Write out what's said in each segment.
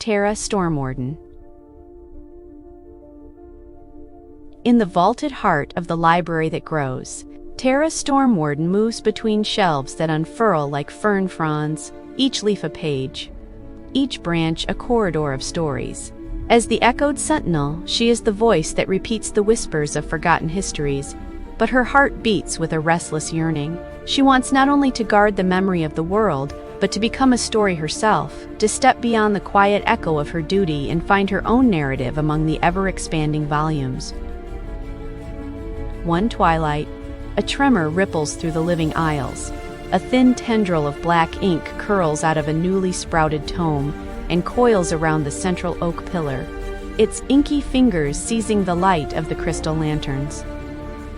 Tara Stormwarden. In the vaulted heart of the library that grows, Tara Stormwarden moves between shelves that unfurl like fern fronds, each leaf a page, each branch a corridor of stories. As the echoed sentinel, she is the voice that repeats the whispers of forgotten histories, but her heart beats with a restless yearning. She wants not only to guard the memory of the world, but to become a story herself, to step beyond the quiet echo of her duty and find her own narrative among the ever-expanding volumes. One twilight, a tremor ripples through the living aisles. A thin tendril of black ink curls out of a newly sprouted tome and coils around the central oak pillar, its inky fingers seizing the light of the crystal lanterns.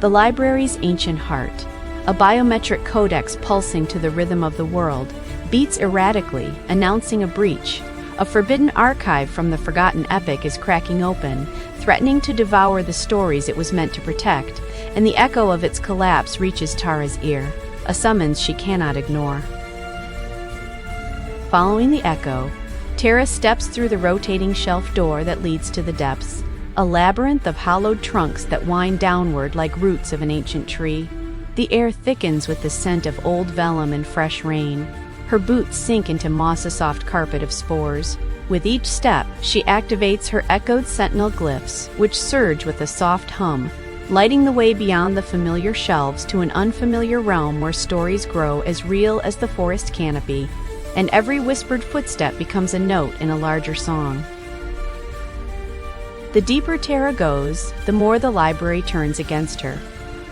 The library's ancient heart, a biometric codex pulsing to the rhythm of the world, beats erratically, announcing a breach. A forbidden archive from the forgotten epic is cracking open, threatening to devour the stories it was meant to protect, and the echo of its collapse reaches Tara's ear, a summons she cannot ignore. Following the echo, Tara steps through the rotating shelf door that leads to the depths, a labyrinth of hollowed trunks that wind downward like roots of an ancient tree. The air thickens with the scent of old vellum and fresh rain. Her boots sink into moss-soft carpet of spores. With each step, she activates her echoed sentinel glyphs, which surge with a soft hum, lighting the way beyond the familiar shelves to an unfamiliar realm where stories grow as real as the forest canopy, and every whispered footstep becomes a note in a larger song. The deeper Tara goes, the more the library turns against her.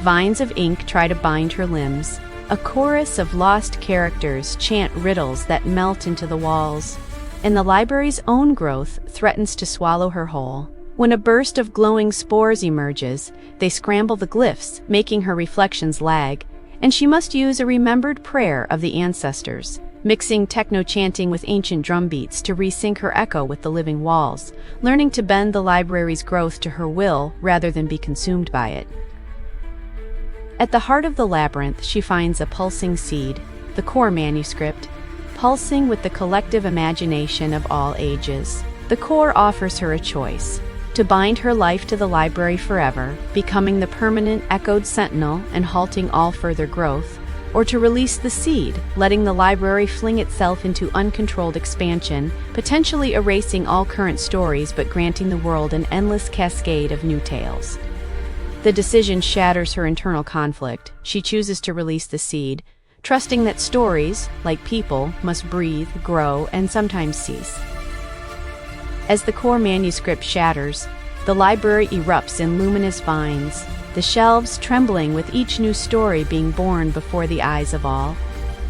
Vines of ink try to bind her limbs. A chorus of lost characters chant riddles that melt into the walls, and the library's own growth threatens to swallow her whole. When a burst of glowing spores emerges, they scramble the glyphs, making her reflections lag, and she must use a remembered prayer of the ancestors, mixing techno-chanting with ancient drum beats to resync her echo with the living walls, learning to bend the library's growth to her will rather than be consumed by it. At the heart of the labyrinth, she finds a pulsing seed, the core manuscript, pulsing with the collective imagination of all ages. The core offers her a choice: to bind her life to the library forever, becoming the permanent echoed sentinel and halting all further growth, or to release the seed, letting the library fling itself into uncontrolled expansion, potentially erasing all current stories but granting the world an endless cascade of new tales. The decision shatters her internal conflict. She chooses to release the seed, trusting that stories, like people, must breathe, grow, and sometimes cease. As the core manuscript shatters, the library erupts in luminous vines, the shelves trembling with each new story being born before the eyes of all.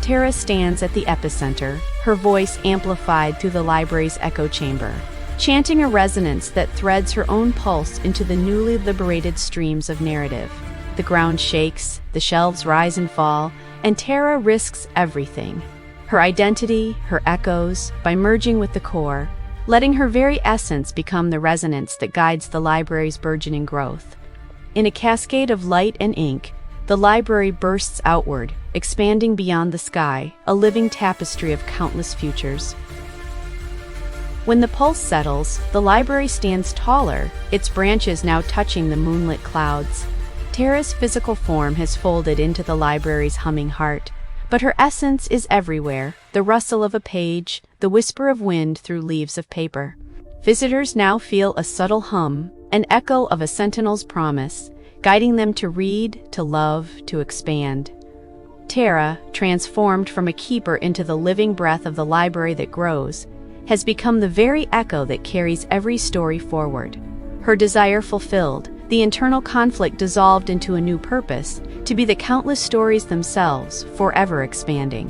Tara stands at the epicenter, her voice amplified through the library's echo chamber, chanting a resonance that threads her own pulse into the newly liberated streams of narrative. The ground shakes, the shelves rise and fall, and Tara risks everything. Her identity, her echoes, by merging with the core, letting her very essence become the resonance that guides the library's burgeoning growth. In a cascade of light and ink, the library bursts outward, expanding beyond the sky, a living tapestry of countless futures. When the pulse settles, the library stands taller, its branches now touching the moonlit clouds. Tara's physical form has folded into the library's humming heart, but her essence is everywhere: the rustle of a page, the whisper of wind through leaves of paper. Visitors now feel a subtle hum, an echo of a sentinel's promise, guiding them to read, to love, to expand. Tara, transformed from a keeper into the living breath of the library that grows, has become the very echo that carries every story forward. Her desire fulfilled, the internal conflict dissolved into a new purpose, to be the countless stories themselves, forever expanding.